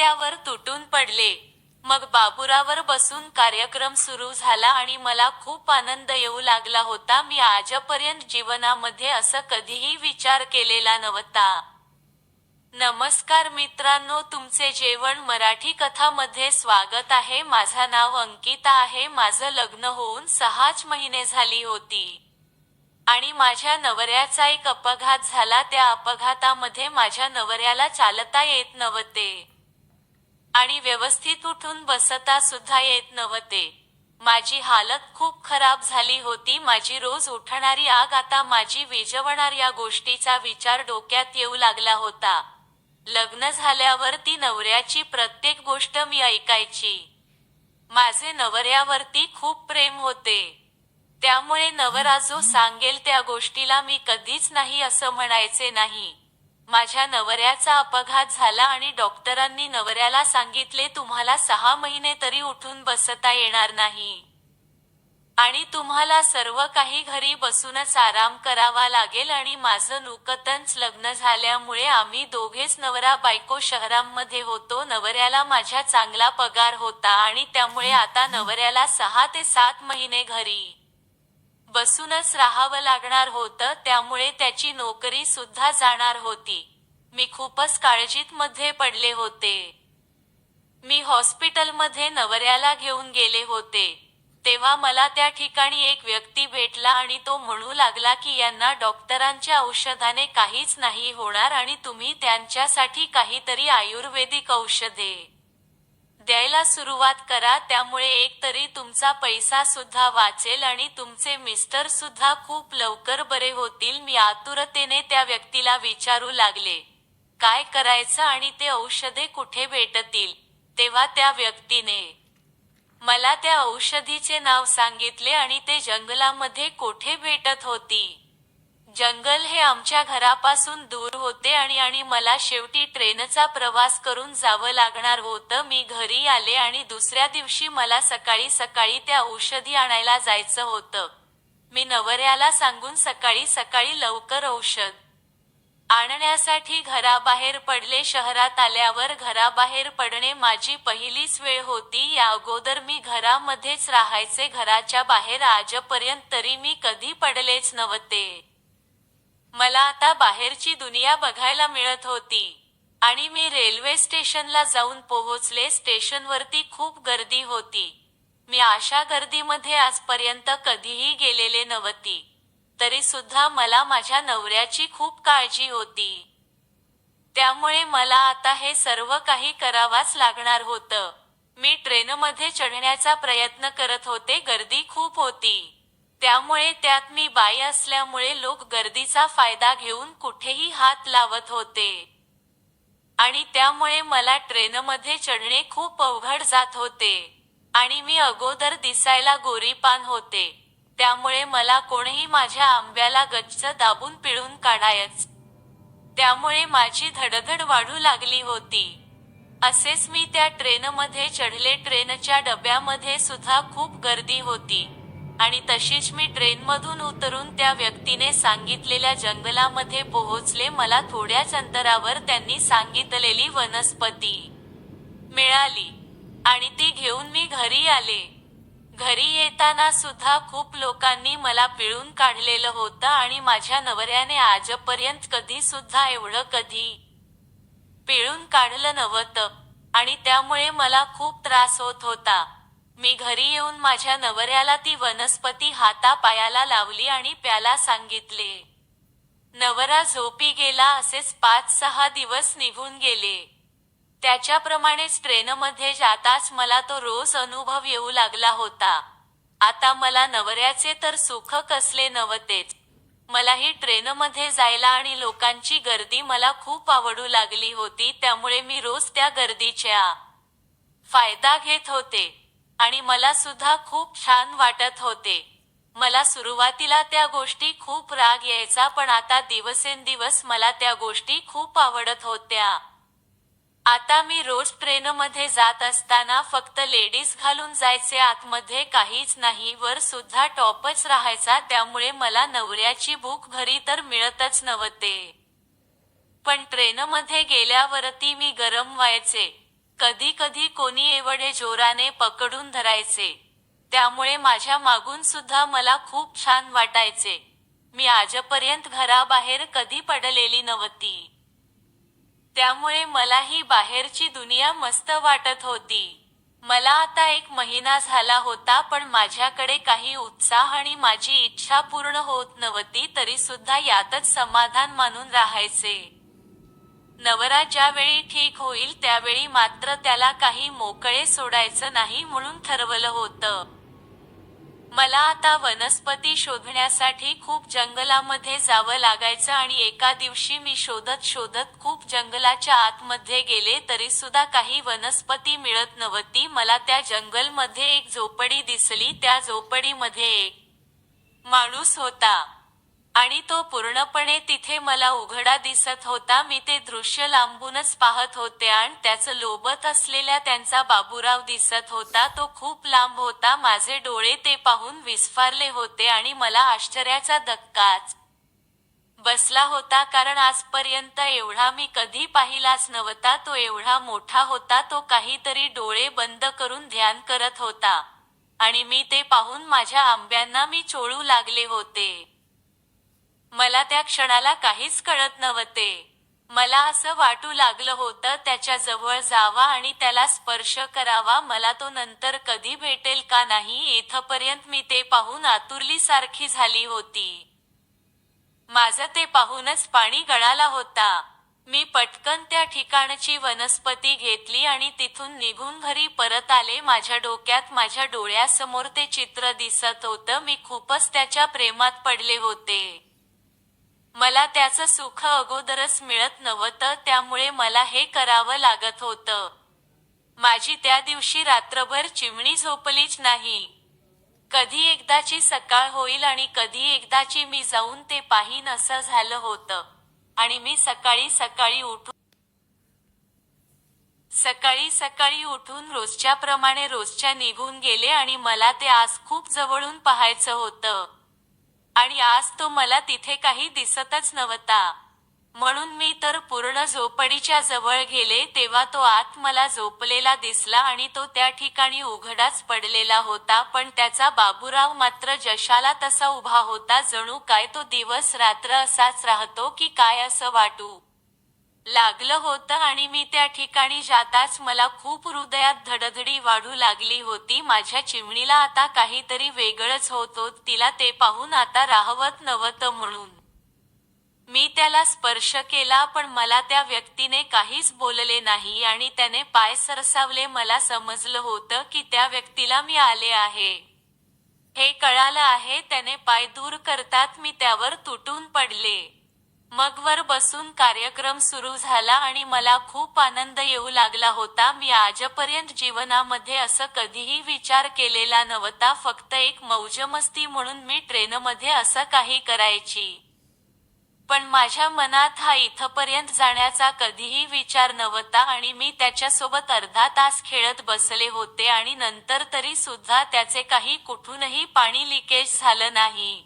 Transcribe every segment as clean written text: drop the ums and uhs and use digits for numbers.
रस्त्यावर तुटून पडले. मग बाबुरावर बसून कार्यक्रम सुरू झाला आणि मला खूप आनंद येऊ लागला होता. मी आजपर्यंत जीवनामध्ये असं कधीही विचार केलेला नव्हता. नमस्कार मित्रांनो, तुमचे जेवण मराठी कथामध्ये स्वागत आहे. माझं नाव अंकिता आहे. माझं लग्न होऊन 6च महिने झाली होती आणि माझ्या नवऱ्याचा एक अपघात झाला. त्या अपघातामध्ये माझ्या नवऱ्याला चालता येत नव्हते आणि व्यवस्थित उठून बसता सुद्धा येत नव्हते. माझी हालत खूप खराब झाली होती. माझी रोज उठणारी आग आता माझी विझवणार या गोष्टीचा विचार डोक्यात येऊ लागला होता. लग्न झाल्यावर ती नवऱ्याची प्रत्येक गोष्ट मी ऐकायची. माझे नवऱ्यावरती खूप प्रेम होते. त्यामुळे नवरा जो सांगेल त्या गोष्टीला मी कधीच नाही असं म्हणायचे नाही. माझ्या नवऱ्याचा अपघात झाला आणि डॉक्टरांनी नवऱ्याला सांगितले, तुम्हाला 6 महिने तरी उठून बसता येणार नाही आणि तुम्हाला सर्व काही घरी बसूनच आराम करावा लागेल. आणि माझं नुकतंच लग्न झाल्यामुळे आम्ही दोघेच नवरा बायको शहरांमध्ये होतो. नवऱ्याला माझ्या चांगला पगार होता आणि त्यामुळे आता नवऱ्याला 6 ते 7 महिने घरी बसूनच राहावं लागणार होतं. त्यामुळे त्याची नोकरी सुद्धा जाणार होती. मी खूपच काळजीत मध्ये पडले होते. मी हॉस्पिटलमध्ये नवऱ्याला घेऊन गेले होते. तेव्हा मला त्या ठिकाणी एक व्यक्ती भेटला आणि तो म्हणू लागला की यांना डॉक्टरांच्या औषधाने काहीच नाही होणार आणि तुम्ही त्यांच्यासाठी काहीतरी आयुर्वेदिक औषधे द्यायला सुरुवात करा. त्यामुळे एक तरी तुमचा पैसा सुद्धा वाचेल आणि तुमचे मिस्टर सुद्धा खूप लवकर बरे होतील. मी आतुरतेने त्या व्यक्तीला विचारू लागले, काय करायचं आणि ते औषधे कुठे भेटतील. तेव्हा त्या व्यक्तीने मला त्या औषधीचे नाव सांगितले आणि ते जंगलामध्ये कोठे भेटत होती. जंगल हे आमच्या घरापासून दूर होते आणि मला शेवटी ट्रेनचा प्रवास करून जावं लागणार होतं. मी घरी आले आणि दुसऱ्या दिवशी मला सकाळी सकाळी त्या औषधी आणायला जायचं होतं. मी नवऱ्याला सांगून सकाळी सकाळी लवकर औषध आणण्यासाठी घराबाहेर पडले. शहरात आल्यावर घराबाहेर पडणे माझी पहिलीच वेळ होती. या अगोदर मी घरामध्येच राहायचे. घराच्या बाहेर आजपर्यंत तरी मी कधी पडलेच नव्हते. मला आता बाहेरची दुनिया बघायला मिळत होती आणि मी रेल्वे स्टेशनला जाऊन पोहोचले. स्टेशनवरती खूप गर्दी होती. मी अशा गर्दीमध्ये आजपर्यंत कधीही गेलेले नव्हती. तरी सुद्धा मला माझ्या नवऱ्याची खूप काळजी होती. त्यामुळे मला आता हे सर्व काही करावाच लागणार होतं. मी ट्रेनमध्ये चढण्याचा प्रयत्न करत होते. गर्दी खूप होती. त्यामुळे त्यात मी बाई असल्यामुळे लोक गर्दीचा फायदा घेऊन कुठेही हात लावत होते आणि त्यामुळे मला ट्रेनमध्ये चढणे खूप अवघड जात होते. आणि मी अगोदर दिसायला गोरीपान होते. त्यामुळे मला कोणीही माझ्या आंब्याला गच्च दाबून पिळून काढायच. त्यामुळे माझी धडधड वाढू लागली होती. असेच मी त्या ट्रेनमध्ये चढले. ट्रेनच्या डब्यामध्ये सुद्धा खूप गर्दी होती आणि तशीच मी ट्रेनमधून उतरून त्या व्यक्तीने सांगितलेल्या जंगलामध्ये पोहोचले. मला थोड्याच अंतरावर त्यांनी सांगितलेली वनस्पती मिळाली आणि ती घेऊन मी घरी आले. घरी येताना सुद्धा खूप लोकांनी मला पिळून काढलेलं होतं आणि माझ्या नवऱ्याने आजपर्यंत कधी सुद्धा एवढं कधी पिळून काढलं नव्हतं आणि त्यामुळे मला खूप त्रास होत होता. मी घरी येऊन माझ्या नवऱ्याला ती वनस्पती हातापायाला लावली आणि प्याला सांगितले. नवरा झोपी गेला. असेच 5-6 दिवस निघून गेले. त्याच्याप्रमाणेच ट्रेनमध्ये जाताच मला तो रोज अनुभव येऊ लागला होता. आता मला नवऱ्याचे तर सुख कसले नव्हतेच. मलाही ट्रेनमध्ये जायला आणि लोकांची गर्दी मला खूप आवडू लागली होती. त्यामुळे मी रोज त्या गर्दीचा फायदा घेत होते आणि मला सुद्धा खूप छान वाटत होते. मला सुरुवातीला त्या गोष्टी खूप राग यायचा, पण आता दिवसेंदिवस मला त्या गोष्टी खूप आवडत होत्या. आता मी रोज ट्रेनमध्ये जात असताना फक्त लेडीज घालून जायचे. आतमध्ये काहीच नाही. वर सुद्धा टॉपच राहायचा. त्यामुळे मला नवऱ्याची भूक घरी तर मिळतच नव्हते. पण ट्रेनमध्ये गेल्यावरती मी गरम व्हायचे. कधी कधी कोणी एवढे जोराने पकडून धरायचे, त्यामुळे माझ्या मागून सुद्धा मला खूप छान वाटायचे. मी आजपर्यंत घराबाहेर कधी पडलेली नव्हती, त्यामुळे मला ही बाहेरची दुनिया मस्त वाटत होती. मला आता 1 महिना झाला होता, पण माझ्याकडे काही उत्साह आणि माझी इच्छा पूर्ण होत नव्हती, तरी सुद्धा यातच समाधान मानून राहायचे. नवरा ज्यावेळी ठीक होईल त्यावेळी मात्र त्याला काही मोकळे सोडायचं नाही म्हणून ठरवलं होतं. मला आता वनस्पती शोधण्यासाठी खूप जंगलामध्ये जावं लागायचं आणि एका दिवशी मी शोधत शोधत खूप जंगलाच्या आतमध्ये गेले, तरी सुद्धा काही वनस्पती मिळत नव्हती. मला त्या जंगलमध्ये एक झोपडी दिसली. त्या झोपडीमध्ये एक माणूस होता आणि तो पूर्णपणे तिथे मला उघडा दिसत होता. मी ते दृश्य लांबूनच पाहत होते आणि त्याचं लोबत असलेल्या त्यांचा बाबूराव दिसत होता. तो खूप लांब होता. माझे डोळे ते पाहून विस्फारले होते आणि मला आश्चर्याचा धक्काच बसला होता, कारण आजपर्यंत एवढा मी कधी पाहिलाच नव्हता. तो एवढा मोठा होता. तो काहीतरी डोळे बंद करून ध्यान करत होता आणि मी ते पाहून माझ्या आंब्यांना मी चोळू लागले होते. मला त्या क्षणाला काहीच कळत नव्हते. मला असं वाटू लागलं होतं त्याच्या जवळ जावा आणि त्याला स्पर्श करावा. मला तो नंतर कधी भेटेल का नाही, इथपर्यंत मी ते पाहून आतुरलीसारखी झाली होती. माझं ते पाहूनच पाणी गळाला होता. मी पटकन त्या ठिकाणची वनस्पती घेतली आणि तिथून निघून घरी परत आले. माझ्या डोक्यात माझ्या डोळ्यासमोर ते चित्र दिसत होतं. मी खूपच त्याच्या प्रेमात पडले होते. मला त्याचं सुख अगोदरच मिळत नव्हतं, त्यामुळे मला हे करावं लागत होतं. माझी त्या दिवशी रात्रभर चिमणी झोपलीच नाही. कधी एकदाची सकाळ होईल आणि कधी एकदाची मी जाऊन ते पाहीन असं झालं होतं. आणि मी सकाळी सकाळी उठून रोजच्याप्रमाणे रोजच्या निघून गेले आणि मला ते आज खूप जवळून पाहायचं होतं. आणि आज तो मला तिथे काही दिसतच नव्हता. म्हणून मी तर पूर्ण झोपडीच्या जवळ गेले तेव्हा तो आत मला झोपलेला दिसला आणि तो त्या ठिकाणी उघडाच पडलेला होता. पण त्याचा बाबूराव मात्र जशाला तसा उभा होता. जणू काय तो दिवस रात्र असाच राहतो की काय असं वाटू लागलं होतं. आणि मी त्या ठिकाणी जाताच मला खूप हृदयात धडधडी वाढू लागली होती. माझ्या चिमणीला आता काहीतरी वेगळंच होतं. तिला ते पाहून आता राहवत नव्हतं म्हणून मी त्याला स्पर्श केला, पण मला त्या व्यक्तीने काहीच बोलले नाही आणि त्याने पाय सरसावले. मला समजलं होतं की त्या व्यक्तीला मी आले आहे हे कळालं आहे. त्याने पाय दूर करतात मी त्यावर तुटून पडले. मग वर बसून कार्यक्रम सुरू झाला आणि मला खूप आनंद येऊ लागला होता. मी आजपर्यंत जीवनामध्ये असं कधीही विचार केलेला नव्हता. फक्त एक मौजमस्ती म्हणून मी ट्रेनमध्ये असं काही करायची. पण माझ्या मनात हा इथपर्यंत जाण्याचा कधीही विचार नव्हता आणि मी त्याच्यासोबत अर्धा तास खेळत बसले होते आणि नंतर तरी सुद्धा त्याचे काही कुठूनही पाणी लिकेज झालं नाही.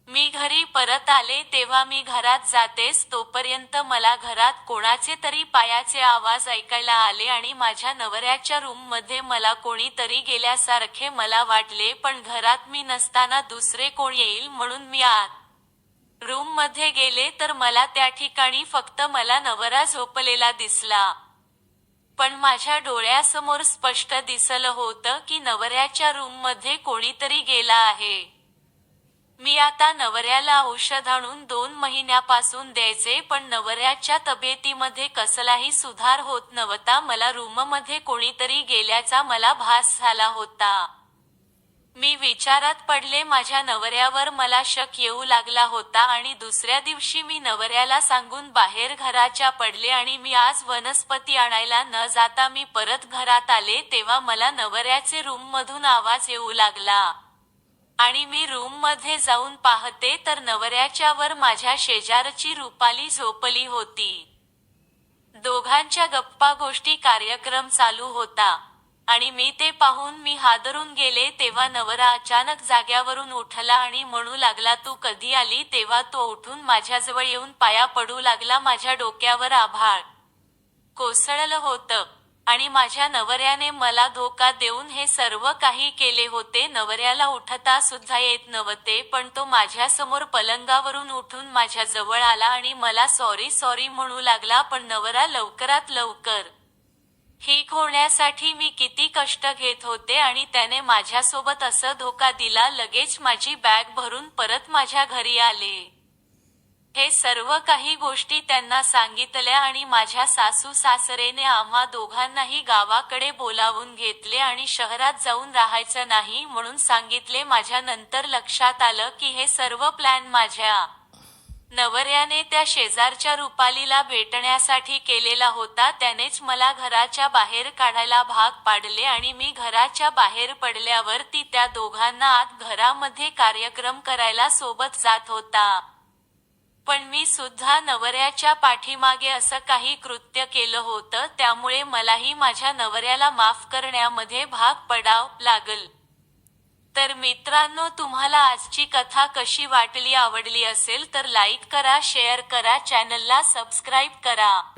मी घरी परत आले तेव्हा मी घरात जातेच तोपर्यंत मला घरात कोणाचे तरी पायाचे आवाज ऐकायला आले आणि माझ्या नवऱ्याच्या रूममध्ये मला कोणीतरी गेल्यासारखे मला वाटले. पण घरात मी नसताना दुसरे कोण येईल म्हणून मी आत रूम मध्ये गेले तर मला त्या ठिकाणी फक्त मला नवरा झोपलेला दिसला. पण माझ्या डोळ्यासमोर स्पष्ट दिसलं होतं की नवऱ्याच्या रूम मध्ये कोणीतरी गेला आहे. मी आता नवऱ्याला औषध आणून 2 महिन्यापासून द्यायचे, पण नवऱ्याच्या तब्येतीमध्ये कसलाही सुधार होत नव्हता. मला रूममध्ये कोणीतरी गेल्याचा मला भास झाला होता. मी विचारात पडले. माझ्या नवऱ्यावर मला शक येऊ लागला होता आणि दुसऱ्या दिवशी मी नवऱ्याला सांगून बाहेर घराच्या पडले आणि मी आज वनस्पती आणायला न जाता मी परत घरात आले तेव्हा मला नवऱ्याचे रूममधून आवाज येऊ लागला. आणि मी रूम मध्ये जाऊन पाहते तर नवऱ्याच्यावर माझ्या शेजारची रुपाली झोपली होती. दोघांच्या गप्पा गोष्टी कार्यक्रम चालू होता आणि मी ते पाहून मी हादरून गेले. तेव्हा नवरा अचानक जाग्यावरून उठला आणि म्हणू लागला, तू कधी आली? तेव्हा तो उठून माझ्याजवळ येऊन पाया पडू लागला. माझ्या डोक्यावर आभाळ कोसळलं होतं आणि माझ्या नवऱ्याने मला धोका देऊन हे सर्व काही केले होते. नवऱ्याला उठता सुद्धा येत नव्हते, पण तो माझ्यासमोर पलंगावरून उठून माझ्या जवळ आला आणि मला सॉरी सॉरी म्हणू लागला. पण नवरा लवकरात लवकर ठीक होण्यासाठी मी किती कष्ट घेत होते आणि त्याने माझ्यासोबत असं धोका दिला. लगेच माझी बॅग भरून परत माझ्या घरी आले. हे सर्व काही गोष्टी त्यांना सांगितल्या आणि माझ्या सासू सासरेने आम्हा दोघांनाही गावाकडे बोलावून घेतले आणि शहरात जाऊन राहायचं नाही म्हणून सांगितले. माझ्या नंतर लक्षात आलं की हे सर्व प्लॅन माझ्या नवऱ्याने त्या शेजारच्या रुपालीला भेटण्यासाठी केलेला होता. त्यानेच मला घराच्या बाहेर काढायला भाग पाडले आणि मी घराच्या बाहेर पडल्यावर ती त्या दोघांना आत घरामध्ये कार्यक्रम करायला सोबत जात होता. पण मी सुद्धा नवऱ्याच्या पाठीमागे असं काही कृत्य केलं होतं, त्यामुळे मलाही माझ्या नवऱ्याला माफ करण्यामध्ये भाग पडावं लागलं. तर मित्रांनो, तुम्हाला आजची कथा कशी वाटली? आवडली असेल तर लाईक करा, शेअर करा, चॅनलला सबस्क्राईब करा.